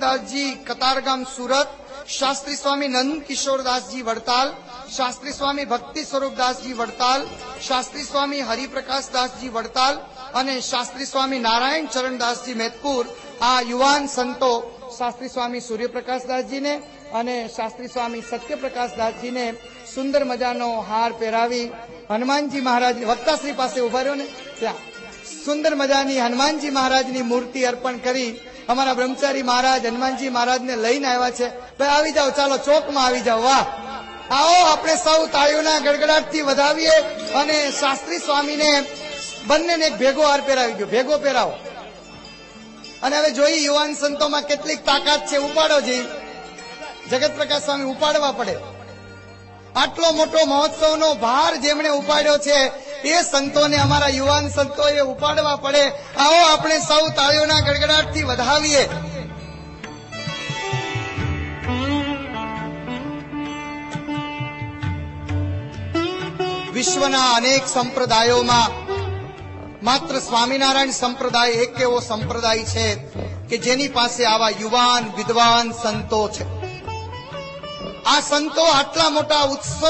દાસજી કતારગામ સુરત, શાસ્ત્રી સ્વામી નંદ કિશોરદાસજી વડતાલ, શાસ્ત્રી સ્વામી ભક્તિ સ્વરૂપદાસજી વડતાલ, શાસ્ત્રી સ્વામી હરિપ્રકાશદાસજી વડતાલ અને શાસ્ત્રી સ્વામી નારાયણ ચરણદાસજી મેદપુર, આ યુવાન સંતો શાસ્ત્રી સ્વામી સૂર્યપ્રકાશદાસજીને અને શાસ્ત્રી સ્વામી સત્યપ્રકાશદાસજીને સુંદર મજાનો હાર પહેરાવી હનુમાનજી મહારાજ વક્તાશ્રી પાસે ઉભા રહ્યો ને ત્યાં સુંદર મજાની હનુમાનજી મહારાજની મૂર્તિ અર્પણ કરી અમારા બ્રહ્મચારી મહારાજ હનુમાનજી મહારાજને લઈને આવ્યા છે. ભાઈ આવી જાઓ, ચાલો ચોકમાં આવી જાઓ. વાહ, આવો આપણે સૌ તાળીઓના ગડગડાટથી વધાવીએ અને શાસ્ત્રી સ્વામીને બંનેને એક ભેગો હાર પહેરાવી ગયો. ભેગો પહેરાવો અને હવે જોઈએ યુવાન સંતોમાં કેટલીક તાકાત છે. ઉપાડો જી, જગત પ્રકાશ સ્વામી ઉપાડવા પડે. આટલો મોટો મહોત્સવનો ભાર જેમણે ઉપાડ્યો છે એ સંતોને અમારા યુવાન સંતોએ ઉપાડવા પડે. આવો આપણે સૌ તાળીઓના ગડગડાટથી વધાવીએ. વિશ્વના અનેક સંપ્રદાયોમાં માત્ર સ્વામિનારાયણ સંપ્રદાય એક એવો સંપ્રદાય છે કે જેની પાસે આવા યુવાન વિદ્વાન સંતો છે. આ સંતો આટલા મોટા ઉત્સવ